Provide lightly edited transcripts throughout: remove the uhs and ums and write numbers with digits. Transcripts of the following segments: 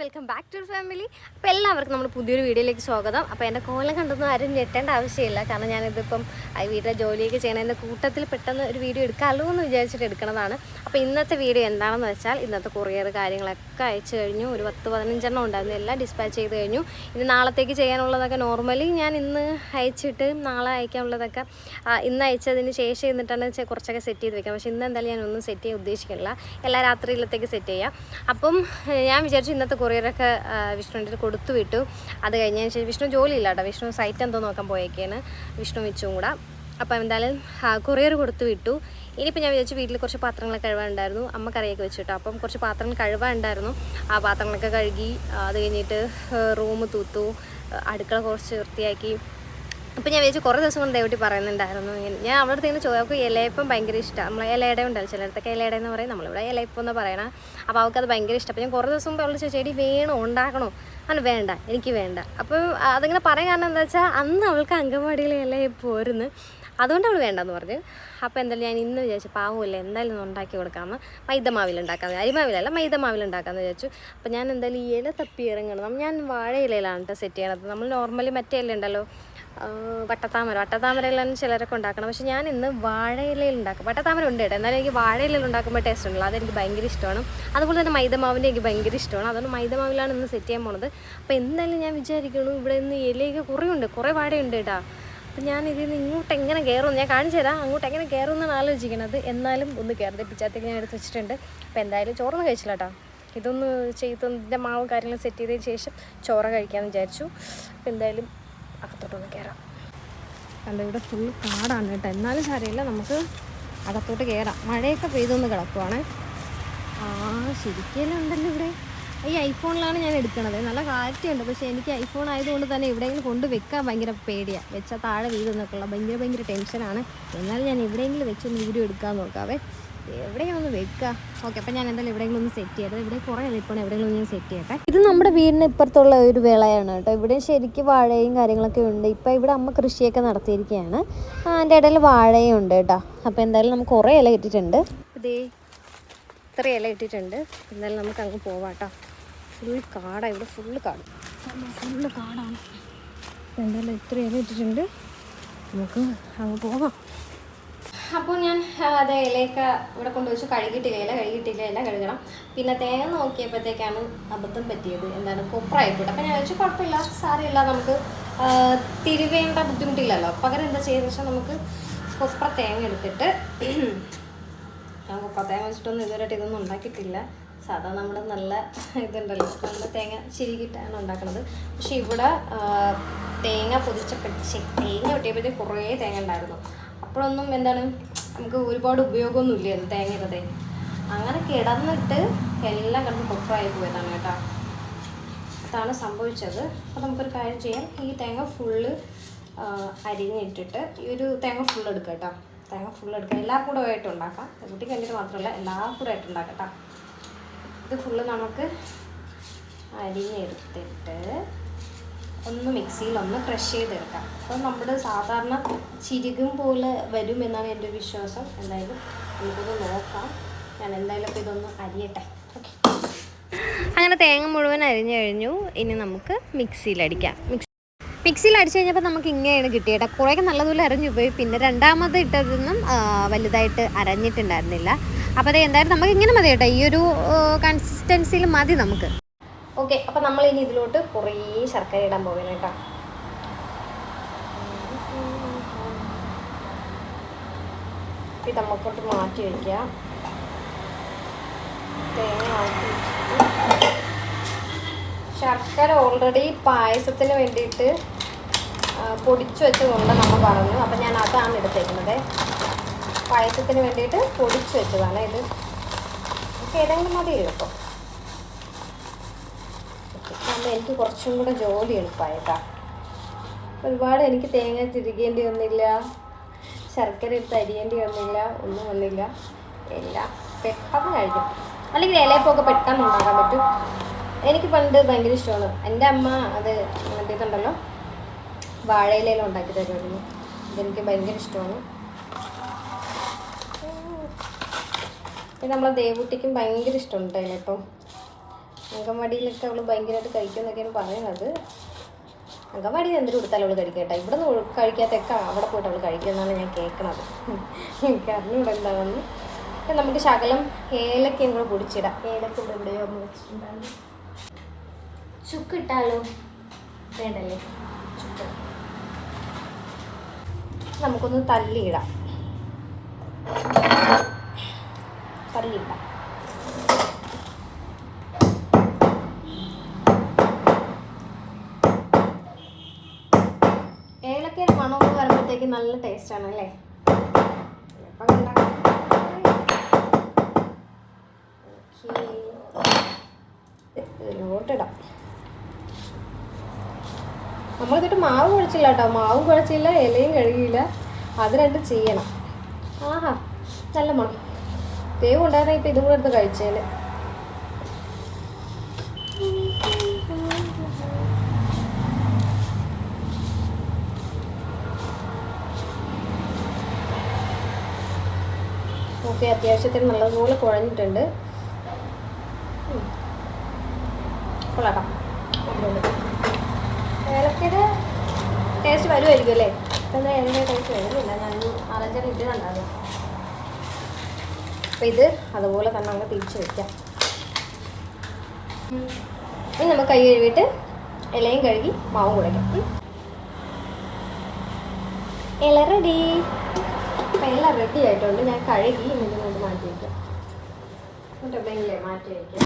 Welcome back to family. അപ്പോൾ എല്ലാവർക്കും നമ്മുടെ പുതിയൊരു വീഡിയോയിലേക്ക് സ്വാഗതം. അപ്പോൾ എൻ്റെ കോലം കണ്ടൊന്നും ആരും ഞെട്ടേണ്ട ആവശ്യമില്ല. കാരണം ഞാനിതിപ്പം വീട്ടിലെ ജോലിയൊക്കെ ചെയ്യണതിൻ്റെ കൂട്ടത്തിൽ പെട്ടെന്ന് ഒരു വീഡിയോ എടുക്കാമല്ലോ എന്ന് വിചാരിച്ചിട്ട് എടുക്കുന്നതാണ്. അപ്പോൾ ഇന്നത്തെ വീഡിയോ എന്താണെന്ന് വെച്ചാൽ ഇന്നത്തെ കൊറിയർ കാര്യങ്ങളൊക്കെ അയച്ചു കഴിഞ്ഞു. ഒരു 10-15 ഉണ്ടായിരുന്നു. എല്ലാം ഡിസ്പാച്ച് ചെയ്ത് കഴിഞ്ഞു. ഇനി നാളത്തേക്ക് ചെയ്യാനുള്ളതൊക്കെ നോർമലി ഞാൻ ഇന്ന് അയച്ചിട്ട് നാളെ അയക്കാനുള്ളതൊക്കെ ഇന്ന് അയച്ചതിന് ശേഷം എന്നിട്ടാണ് കുറച്ചൊക്കെ സെറ്റ് ചെയ്ത് വെക്കാം. പക്ഷേ ഇന്ന് എന്തായാലും ഞാനൊന്നും സെറ്റ് ചെയ്യാൻ ഉദ്ദേശിക്കുന്നില്ല. എല്ലാ രാത്രിയിലത്തേക്ക് സെറ്റ് ചെയ്യാം. അപ്പം ഞാൻ വിചാരിച്ചു ഇന്നത്തെ കൊറിയറൊക്കെ വിഷ്ണുവിൻ്റെ കൊടുത്തു വിട്ടു. അത് കഴിഞ്ഞതിന് ശേഷം വിഷ്ണു ജോലിയില്ല കേട്ടോ, വിഷ്ണു സൈറ്റ് എന്തോ നോക്കാൻ പോയേക്കാണ്, വിഷ്ണു വെച്ചും കൂടെ. അപ്പോൾ എന്തായാലും കൊറിയർ കൊടുത്തു വിട്ടു. ഇനിയിപ്പോൾ ഞാൻ വിചാരിച്ചു വീട്ടിൽ കുറച്ച് പാത്രങ്ങളൊക്കെ കഴുകാനുണ്ടായിരുന്നു. അമ്മ കറിയൊക്കെ വെച്ചിട്ടോ, അപ്പം കുറച്ച് പാത്രങ്ങൾ കഴുകാനുണ്ടായിരുന്നു. ആ പാത്രങ്ങളൊക്കെ കഴുകി അത് കഴിഞ്ഞിട്ട് റൂം തൂത്തു, അടുക്കള കുറച്ച് വൃത്തിയാക്കി. അപ്പോൾ ഞാൻ വിചാരിച്ചു കുറേ ദിവസം കൊണ്ട് ദേവട്ടി പറയുന്നുണ്ടായിരുന്നു. ഞാൻ അവിടെ അടുത്ത് ചോദിക്കും ഇലയപ്പം ഭയങ്കര ഇഷ്ടമാണ്. നമ്മൾ ഇലയട ഉണ്ടല്ലോ, ചിലയിടത്തൊക്കെ ഇലയട എന്ന് പറയും, നമ്മളിവിടെ ഇലയപ്പം എന്ന് പറയണം. അപ്പോൾ അവൾക്കത് ഭയങ്കര ഇഷ്ടം. അപ്പോൾ ഞാൻ കുറേ ദിവസം മുമ്പ് അവൾ ചെടി വേണോ ഉണ്ടാക്കണോ, അങ്ങനെ വേണ്ട എനിക്ക് വേണ്ട. അപ്പോൾ അതിങ്ങനെ പറയാൻ കാരണം എന്താ വെച്ചാൽ അന്ന് അവൾക്ക് അംഗൻവാടിയിലെ ഇലയപ്പം പോരുന്നു, അതുകൊണ്ട് അവൾ വേണ്ടെന്ന് പറഞ്ഞു. അപ്പോൾ എന്തായാലും ഞാൻ ഇന്ന് വിചാരിച്ചു പാവമില്ല എന്തായാലും ഒന്ന് ഉണ്ടാക്കി കൊടുക്കാമെന്ന്. മൈദമാവിലുണ്ടാക്കാമെന്ന്, അരിമാവിലല്ല മൈദമാവിലുണ്ടാക്കാമെന്ന് വിചാരിച്ചു. അപ്പോൾ ഞാൻ എന്തായാലും ഈ ഇല തപ്പി ഇറങ്ങണം. ഞാൻ വാഴയിലയിലാണ് കേട്ടോ സെറ്റ് ചെയ്യണത്. നമ്മൾ നോർമലി മറ്റേ ഇല ഉണ്ടല്ലോ വട്ടത്താമരയിലാണ് ചിലരൊക്കെ ഉണ്ടാക്കണം. പക്ഷേ ഞാൻ ഇന്ന് വാഴയിലയിൽ ഉണ്ടാക്കും. വട്ടത്താമര ഉണ്ട് കേട്ടോ, എന്നാലും എനിക്ക് വാഴയിലയിൽ ഉണ്ടാക്കുമ്പോൾ ടേസ്റ്റ് ഉണ്ടല്ലോ, അതെനിക്ക് ഭയങ്കര ഇഷ്ടമാണ്. അതുപോലെ തന്നെ മൈദമാവിൻ്റെ എനിക്ക് ഭയങ്കര ഇഷ്ടമാണ്. അതുകൊണ്ട് മൈദമാവിലാണ് ഇന്ന് സെറ്റ് ചെയ്യാൻ പോണത്. അപ്പോൾ എന്തായാലും ഞാൻ വിചാരിക്കുന്നു ഇവിടെ നിന്ന് ഇലയൊക്കെ കുറേ ഉണ്ട്, കുറേ വാഴയുണ്ട് കേട്ടോ. അപ്പം ഞാൻ ഇതിൽ നിന്ന് ഇങ്ങോട്ട് എങ്ങനെ കയറും, ഞാൻ കാണിച്ചു തരാം അങ്ങോട്ട് എങ്ങനെ കയറും എന്നാണ് ആലോചിക്കുന്നത്. എന്നാലും ഒന്ന് കയറുന്നത് പിച്ചാത്തേക്ക് ഞാൻ എടുത്ത് വെച്ചിട്ടുണ്ട്. അപ്പോൾ എന്തായാലും ചോറൊന്നും കഴിച്ചില്ല കേട്ടോ, ഇതൊന്ന് ചെയ്തതിൻ്റെ മാവും കാര്യങ്ങളും സെറ്റ് ചെയ്തതിന് ശേഷം ചോറ് കഴിക്കാമെന്ന് വിചാരിച്ചു. അപ്പോൾ എന്തായാലും അകത്തോട്ടൊന്ന് കയറാം. കണ്ടോ ഇവിടെ ഫുൾ കാടാണ് കേട്ടോ, എന്നാലും സാരമില്ല നമുക്ക് അകത്തോട്ട് കയറാം. മഴയൊക്കെ പെയ്തൊന്ന് കിടക്കുവാണ്. ശരിക്കും ഉണ്ടല്ലോ ഇവിടെ. ഈ ഐഫോണിലാണ് ഞാൻ എടുക്കണത്, നല്ല ക്ലാരിറ്റി ഉണ്ട്. പക്ഷേ എനിക്ക് ഐഫോൺ ആയതുകൊണ്ട് തന്നെ എവിടെയെങ്കിലും കൊണ്ട് വെക്കാൻ ഭയങ്കര പേടിയാണ്. വെച്ചാൽ താഴെ വീഴുന്നൊക്കെയുള്ള ഭയങ്കര ടെൻഷനാണ്. എന്നാലും ഞാൻ എവിടെയെങ്കിലും വെച്ചൊന്ന് വീഡിയോ എടുക്കാൻ നോക്കാവേ, എവിടെയാണ് ഒന്ന് വെക്കുക. ഓക്കെ, അപ്പം ഞാൻ എന്തായാലും എവിടെയെങ്കിലും ഒന്ന് സെറ്റ് ചെയ്യട്ടെ. ഇവിടെ കുറേ ഇപ്പോൾ എവിടെയെങ്കിലും ഞാൻ സെറ്റ് ചെയ്യട്ടെ. ഇത് നമ്മുടെ വീടിന് ഇപ്പുറത്തുള്ള ഒരു വിളയാണ് കേട്ടോ. ഇവിടെ ശരിക്കും വാഴയും കാര്യങ്ങളൊക്കെ ഉണ്ട്. ഇപ്പം ഇവിടെ അമ്മ കൃഷിയൊക്കെ നടത്തിയിരിക്കുകയാണ്. അതിൻ്റെ ഇടയിൽ വാഴയും ഉണ്ട് കേട്ടോ. അപ്പോൾ എന്തായാലും നമുക്ക് കുറേ ഇല ഇട്ടിട്ടുണ്ട്. ഇതേ ഇത്ര ഇല ഇട്ടിട്ടുണ്ട്. എന്തായാലും നമുക്ക് അങ്ങ് പോവാം കേട്ടോ. ഫുൾ കാടാണ് ഇവിടെ, ഫുള്ള് കാടാണ്. എന്തായാലും ഇത്ര ഇല ഇട്ടിട്ടുണ്ട്, നമുക്ക് അങ്ങ് പോവാം. അപ്പോൾ ഞാൻ അതേ ഇലയൊക്കെ ഇവിടെ കൊണ്ടുവച്ച് കഴുകിയിട്ടില്ല കഴുകണം. പിന്നെ തേങ്ങ നോക്കിയപ്പോഴത്തേക്കാണ് അബദ്ധം പറ്റിയത്, എന്താണ് കൊപ്രായിപ്പോട്ട്. അപ്പോൾ ഞാൻ വെച്ചാൽ കുഴപ്പമില്ല, സാരമില്ല, നമുക്ക് തിരുവേണ്ട ബുദ്ധിമുട്ടില്ലല്ലോ. പകരം എന്താ ചെയ്യുന്നത് വെച്ചാൽ നമുക്ക് കൊപ്ര തേങ്ങ എടുത്തിട്ട്, കൊപ്ര തേങ്ങ വെച്ചിട്ടൊന്നും ഇതുവരെയായിട്ട് ഇതൊന്നും ഉണ്ടാക്കിയിട്ടില്ല. സാധാരണ നമ്മുടെ നല്ല ഇതുണ്ടല്ലോ, നല്ല തേങ്ങ ചിരികിട്ടാണ് ഉണ്ടാക്കുന്നത്. പക്ഷെ ഇവിടെ തേങ്ങ വെട്ടിയപ്പോഴത്തേക്ക് കുറേ തേങ്ങ ഉണ്ടായിരുന്നു. അപ്പോഴൊന്നും എന്താണ് നമുക്ക് ഒരുപാട് ഉപയോഗമൊന്നും ഇല്ലായിരുന്നു തേങ്ങയുടെ. അങ്ങനെ കിടന്നിട്ട് എല്ലാം കിടന്ന് കൊപ്രായി പോയതാണ് കേട്ടോ. അതാണ് സംഭവിച്ചത്. അപ്പോൾ നമുക്കൊരു കാര്യം ചെയ്യാം, ഈ തേങ്ങ ഫുള്ള് അരിഞ്ഞിട്ടിട്ട് ഈ ഒരു തേങ്ങ ഫുള്ള് എടുക്കുക കേട്ടോ. തേങ്ങ ഫുള്ള് എടുക്കുക, എല്ലാ കൂടെ ആയിട്ട് ഉണ്ടാക്കാം. കുട്ടിക്ക് വേണ്ടിയിട്ട് മാത്രമല്ല എല്ലാ കൂടെ ആയിട്ട് ഉണ്ടാക്കാം കേട്ടോ. ഇത് ഫുള്ള് നമുക്ക് അരിഞ്ഞെടുത്തിട്ട് ഒന്ന് മിക്സിയിൽ ഒന്ന് ക്രഷ് ചെയ്തെടുക്കാം. അപ്പോൾ നമ്മുടെ സാധാരണ ചിരികും പോലെ വരും എന്നാണ് എൻ്റെ ഒരു വിശ്വാസം. എന്തായാലും നമുക്കൊന്ന് നോക്കാം. ഞാൻ എന്തായാലും ഇപ്പോൾ ഇതൊന്ന് അരിയട്ടെ. ഓക്കെ, അങ്ങനെ തേങ്ങ മുഴുവൻ അരിഞ്ഞു കഴിഞ്ഞു. ഇനി നമുക്ക് മിക്സിയിലടിക്കാം. മിക്സിയിൽ അടിച്ചു കഴിഞ്ഞപ്പോൾ നമുക്ക് ഇങ്ങനെയാണ് കിട്ടിയേട്ടാ. കുറേയൊക്കെ നല്ലതുപോലെ അരഞ്ഞു പോയി. പിന്നെ രണ്ടാമത് ഇട്ടതൊന്നും വലുതായിട്ട് അരഞ്ഞിട്ടുണ്ടായിരുന്നില്ല. അപ്പോൾ അത് എന്തായാലും നമുക്ക് ഇങ്ങനെ മതി കേട്ടോ, ഈ ഒരു കൺസിസ്റ്റൻസിയിൽ മതി നമുക്ക്. ഓക്കെ, അപ്പോൾ നമ്മൾ ഇനി ഇതിലോട്ട് കുറേ ശർക്കര ഇടാൻ പോവുകയാണ് കേട്ടോ. ഇത് നമുക്കോട്ട് മാറ്റി വയ്ക്കാം. തേങ്ങ മാറ്റി വെച്ചിട്ട് ശർക്കര ഓൾറെഡി പായസത്തിന് വേണ്ടിയിട്ട് പൊടിച്ചു വെച്ചതുകൊണ്ട് നമ്മൾ പറഞ്ഞു. അപ്പം ഞാൻ അതാണ് എടുത്തേക്കുന്നത്, പായസത്തിന് വേണ്ടിയിട്ട് പൊടിച്ചു വെച്ചതാണ് ഇത്. നമുക്ക് ഏതെങ്കിലും മതി കേട്ടോ. എനിക്ക് കുറച്ചും കൂടെ ജോലി എളുപ്പമായിട്ടാ. ഒരുപാട് എനിക്ക് തേങ്ങ തിരികേണ്ടി വന്നില്ല, ശർക്കര ഇട്ട് അരിയേണ്ടി വന്നില്ല, ഒന്നും വന്നില്ല. എല്ലാം പെട്ടെന്ന് കഴിഞ്ഞു. അല്ലെങ്കിൽ ഇലയപ്പമൊക്കെ പെട്ടെന്ന് ഉണ്ടാക്കാൻ പറ്റും. എനിക്ക് പണ്ട് ഭയങ്കര ഇഷ്ടമാണ്. എൻ്റെ അമ്മ അത് മറ്റേതുണ്ടല്ലോ വാഴയിലയിലും ഉണ്ടാക്കി തരുമായിരുന്നു. ഇതെനിക്ക് ഭയങ്കര ഇഷ്ടമാണ്. ഇത് നമ്മളെ ദേവൂട്ടിക്കും ഭയങ്കര ഇഷ്ടമുണ്ട് കേട്ടോ. അങ്കൻവാടിയിലൊക്കെ അവൾ ഭയങ്കരമായിട്ട് കഴിക്കുമെന്നൊക്കെയാണ് പറയുന്നത്. അങ്കൻവാടിയിൽ എന്തൊരു കൊടുത്താലും അവൾ കഴിക്കട്ടെ. ഇവിടെ നിന്ന് കഴിക്കാത്തൊക്കെ അവിടെ പോയിട്ട് അവൾ കഴിക്കുമെന്നാണ് ഞാൻ കേൾക്കണത്. എനിക്ക് അറിഞ്ഞൂടെ എന്താണെന്ന്. നമുക്ക് ശകലം ഏലക്കയും കൂടെ പൊടിച്ചിടാം. ഏലക്ക ഇവിടെ എവിടെയോ ഒന്ന് വെച്ചിട്ടുണ്ടായിരുന്നു. ചുക്ക് ഇട്ടാലോ? വേണ്ടല്ലേ? ചുക്ക് നമുക്കൊന്ന് തല്ലിയിടാം. ഏലക്കയുടെ മണമൊക്കെ വരുമ്പോഴത്തേക്ക് നല്ല ടേസ്റ്റാണ് അല്ലേ? ഇതിലോട്ടിടാം. നമ്മളിതിട്ട് മാവ് കുഴച്ചില്ല കേട്ടോ. മാവും കുഴച്ചില്ല, ഇലയും കഴുകിയില്ല. അത് രണ്ടും ചെയ്യണം. ആഹാ, നല്ല മണം. വേവ് ഉണ്ടായിരുന്ന ഇപ്പം ഇതും കൂടെ എടുത്ത് കഴിച്ചേല്. ഓക്കെ, അത്യാവശ്യത്തിന് നല്ലതുപോലെ കുഴഞ്ഞിട്ടുണ്ട്. കൊള്ളാട്ടോ. ഏലക്കയുടെ ടേസ്റ്റ് വരുമായിരിക്കും അല്ലേ? എന്താ ഏലക്കയുടെ ടേസ്റ്റ് വരുന്നില്ല. ഞാൻ 4-5 ഇട്ടുണ്ടാകും. അപ്പം ഇത് അതുപോലെ തന്നെ നമുക്ക് തിരിച്ച് വയ്ക്കാം. ഇനി നമുക്ക് കൈ കഴുകിയിട്ട് ഇലയും കഴുകി മാവും കുഴയ്ക്കാം. ഇല റെഡി. അപ്പം എല്ലാം റെഡി ആയിട്ടുണ്ട്. ഞാൻ കഴുകി ഇതിനോട് മാറ്റി വയ്ക്കാം.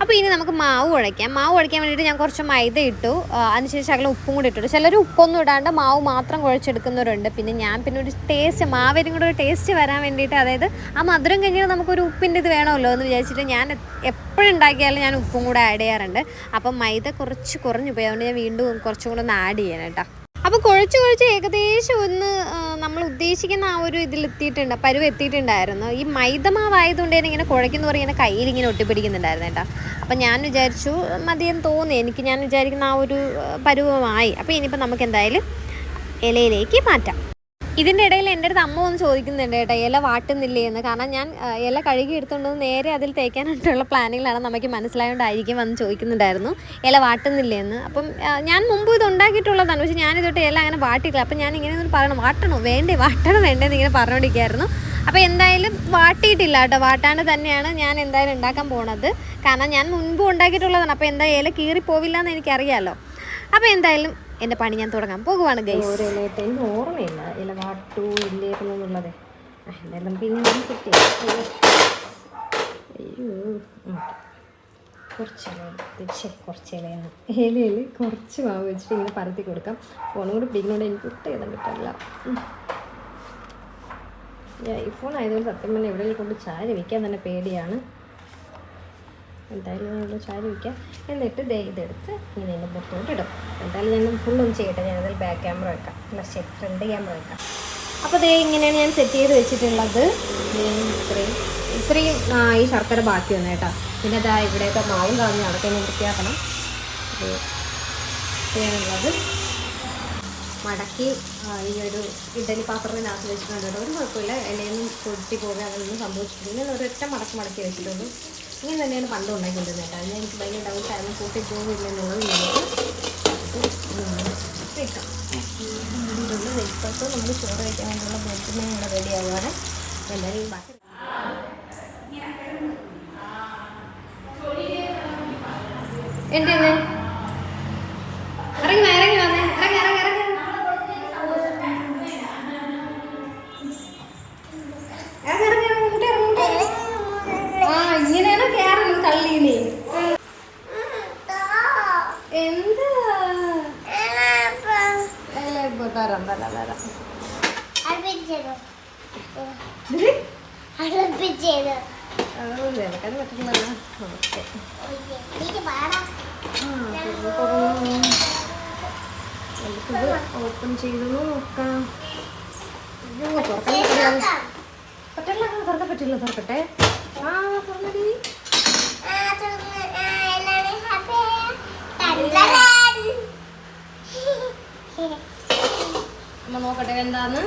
അപ്പോൾ ഇനി നമുക്ക് മാവ് കുഴയ്ക്കാം. മാവ് കുഴയ്ക്കാൻ വേണ്ടിയിട്ട് ഞാൻ കുറച്ച് മൈദ ഇട്ടു. അതിനുശേഷം ശകലം ഉപ്പും കൂടി ഇട്ടു. ചിലർ ഉപ്പൊന്നും ഇടാണ്ട് മാവ് മാത്രം കുഴച്ചെടുക്കുന്നവരുണ്ട്. പിന്നെ ഒരു ടേസ്റ്റ്, മാവിനും കൂടെ ഒരു ടേസ്റ്റ് വരാൻ വേണ്ടിയിട്ട്, അതായത് ആ മധുരം കഴിഞ്ഞാൽ നമുക്കൊരു ഉപ്പിൻ്റെ ഇത് വേണമല്ലോ എന്ന് വിചാരിച്ചിട്ട് ഞാൻ എപ്പോഴുണ്ടാക്കിയാലും ഞാൻ ഉപ്പും കൂടെ ആഡ് ചെയ്യാറുണ്ട്. അപ്പം മൈദ കുറച്ച് കുറഞ്ഞു പോയി. അതുകൊണ്ട് ഞാൻ വീണ്ടും കുറച്ചും കൂടെ ഒന്ന് ആഡ് ചെയ്യണം കേട്ടോ. അപ്പോൾ കുഴച്ച് ഏകദേശം ഒന്ന് നമ്മൾ ഉദ്ദേശിക്കുന്ന ആ ഒരു ഇതിലെത്തിയിട്ടുണ്ട്, പരുവ് എത്തിയിട്ടുണ്ടായിരുന്നു. ഈ മൈദമാവായതുകൊണ്ട് തന്നെ ഇങ്ങനെ കുഴയ്ക്കുന്ന പോലെ ഇങ്ങനെ കയ്യിൽ ഇങ്ങനെ ഒട്ടിപ്പിടിക്കുന്നുണ്ടായിരുന്നു കേട്ടോ. അപ്പം ഞാൻ വിചാരിച്ചു മതിയെന്ന് തോന്നി. ഞാൻ വിചാരിക്കുന്ന ആ ഒരു പരുവമായി. അപ്പോൾ ഇനിയിപ്പോൾ നമുക്ക് എന്തായാലും ഇലയിലേക്ക് മാറ്റാം. ഇതിൻ്റെ ഇടയിൽ എൻ്റെ അടുത്ത് അമ്മ ഒന്ന് ചോദിക്കുന്നുണ്ട് കേട്ടോ, ഇല വാട്ടുന്നില്ലേ എന്ന്. കാരണം ഞാൻ ഇല കഴുകി എടുത്തുകൊണ്ട് നേരെ അതിൽ തേക്കാനായിട്ടുള്ള പ്ലാനിങ്ങിലാണ്. നമുക്ക് മനസ്സിലായതുകൊണ്ടായിരിക്കും വന്ന് ചോദിക്കുന്നുണ്ടായിരുന്നു ഇല വാട്ടുന്നില്ലേ എന്ന്. അപ്പം ഞാൻ മുമ്പ് ഇത് ഉണ്ടാക്കിയിട്ടുള്ളതാണ്, പക്ഷേ ഞാനിതൊട്ട് ഇല അങ്ങനെ വാട്ടിയിട്ടില്ല. അപ്പം ഞാൻ ഇങ്ങനെ ഒന്ന് പറയണം, വാട്ടണോ വേണ്ടേ വേണ്ടേന്ന് ഇങ്ങനെ പറഞ്ഞുകൊണ്ടിരിക്കുകയായിരുന്നു. അപ്പോൾ എന്തായാലും വാട്ടിയിട്ടില്ല കേട്ടോ. വാട്ടാണ്ട് തന്നെയാണ് ഞാൻ എന്തായാലും ഉണ്ടാക്കാൻ പോണത്. കാരണം ഞാൻ മുൻപ് ഉണ്ടാക്കിയിട്ടുള്ളതാണ്. അപ്പോൾ എന്താ ഇല കീറിപ്പോവില്ല എന്ന് എനിക്കറിയാമല്ലോ. അപ്പോൾ എന്തായാലും എൻ്റെ പണി ഞാൻ തുടങ്ങാൻ പോകുവാണ് ഗൈസ്. എനിക്ക് ഓർമ്മയില്ല ഇല വാട്ടു ഇല്ലായിരുന്നു എന്നുള്ളത്. എന്തായാലും നമുക്ക് ഇങ്ങനെ സെറ്റ് ചെയ്യാം. കുറച്ച് ഇലയാണ്. ഇലയിൽ കുറച്ച് മാവ് വെച്ചിട്ട് ഇങ്ങനെ പരത്തി കൊടുക്കാം. ഫോണും കൂടി പിടിക്കുന്നതുകൊണ്ട് എനിക്ക് ഒട്ടും ഇതം കിട്ടില്ല. ഐഫോൺ ആയതുകൊണ്ട് സത്യം പറഞ്ഞാൽ എവിടെയെങ്കിലും കൊണ്ട് ചായ വയ്ക്കാൻ തന്നെ പേടിയാണ്. എന്തായാലും ഞാനിവിടെ ചായ വയ്ക്കാം. എന്നിട്ട് ഇതെടുത്ത് ഇങ്ങനെ എൻ്റെ പുറത്തോട്ട് ഇടും. എന്തായാലും ഞാൻ ഫുള്ളൊന്നും ചെയ്യട്ടെ. ഞാനതിൽ ബാക്ക് ക്യാമറ വെക്കാം, ഫ്രണ്ട് ക്യാമറ വെക്കാം. അപ്പോൾ ഇങ്ങനെയാണ് ഞാൻ സെറ്റ് ചെയ്ത് വെച്ചിട്ടുള്ളത്. ഇത്രയും ഈ ശർക്കര ബാക്കി വന്നു കേട്ടോ. പിന്നെ ഇവിടെയൊക്കെ മാവും കളഞ്ഞ് അടക്കം വൃത്തിയാക്കണം. ചെയ്യാനുള്ളത് മടക്കി ഈ ഒരു ഇഡലി പാത്രത്തിനകത്ത് വെച്ചിട്ടുണ്ട് കേട്ടോ. ഒരു കുഴപ്പമില്ല, ഇലയൊന്നും പൊട്ടി പോകുക അങ്ങനെയൊന്നും സംഭവിച്ചിട്ടില്ല. ഞാൻ ഒരൊറ്റ മടക്കി വെച്ചിട്ടുണ്ട്. ഇങ്ങനെ തന്നെയാണ് പണ്ട് ഉണ്ടാക്കിക്കൊണ്ടിരുന്നത് കേട്ടോ. അതിന് എനിക്ക് ഭയങ്കര ഡൗട്ടായിരുന്നു, കൂട്ടി പോകുന്നില്ല എന്നുള്ളത്. വെക്കാം. ഇപ്പോഴത്തെ നമ്മൾ ചോറ് വയ്ക്കാൻ വേണ്ടിയുള്ള ബോട്ടിനെ ഇവിടെ റെഡി ആവുകയാണ്. എന്തായാലും ബാക്കി എൻ്റെ ഇറങ്ങി വന്നേ. ഇങ്ങനെയാണ് കേറുന്നത് തള്ളീനെ. എന്താ തരാം നിനക്കത് പറ്റില്ലല്ലോ. നമുക്കിത് ഓപ്പൺ ചെയ്ത് നോക്കാം. തുറക്കാൻ പറ്റില്ല. തുറക്കട്ടെ. തുറന്നടി. അമ്മ നോക്കട്ടെ എന്താന്ന്.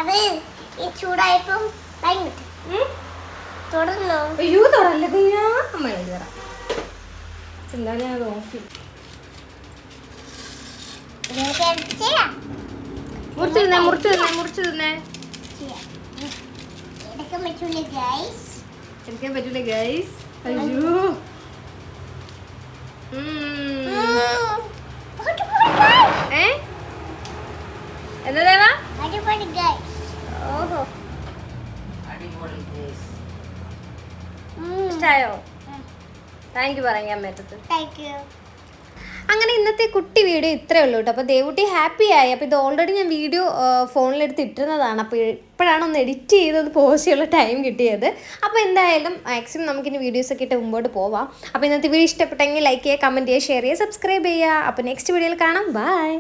അത് ഈ ചൂടായപ്പോ തുടർന്നോ? അയ്യോ തുറല്ല കുഞ്ഞാ. അമ്മ എഴുതറ എന്താ ഞാൻ നോക്കി മുറിച്ചു തിന്നേ. എടുക്കാൻ പറ്റൂല ഗൈസ്. എടുക്കാൻ പറ്റൂല ഗൈസ്. അയ്യോ എന്താ ദേവാ? ഓഹോ ഇഷ്ടായോ? താങ്ക് യു പറയാം അമ്മേറ്റത്ത്. അങ്ങനെ ഇന്നത്തെ കുട്ടി വീഡിയോ ഇത്രയേ ഉള്ളൂ കേട്ടോ. അപ്പോൾ ദേവുട്ടി ഹാപ്പി ആയി. അപ്പോൾ ഇത് ഓൾറെഡി ഞാൻ വീഡിയോ ഫോണിലെടുത്ത് ഇട്ടിരുന്നതാണ്. അപ്പോൾ ഇപ്പോഴാണ് ഒന്ന് എഡിറ്റ് ചെയ്തത് പോസ്റ്റ് ചെയ്യാനുള്ള ടൈം കിട്ടിയത്. അപ്പോൾ എന്തായാലും മാക്സിമം നമുക്കിനി വീഡിയോസൊക്കെ ഇട്ട് മുമ്പോട്ട് പോവാം. അപ്പോൾ ഇന്നത്തെ വീഡിയോ ഇഷ്ടപ്പെട്ടെങ്കിൽ ലൈക്ക് ചെയ്യുക, കമൻറ്റ് ചെയ്യുക, ഷെയർ ചെയ്യുക, സബ്സ്ക്രൈബ് ചെയ്യുക. അപ്പോൾ നെക്സ്റ്റ് വീഡിയോയിൽ കാണാം. ബൈ.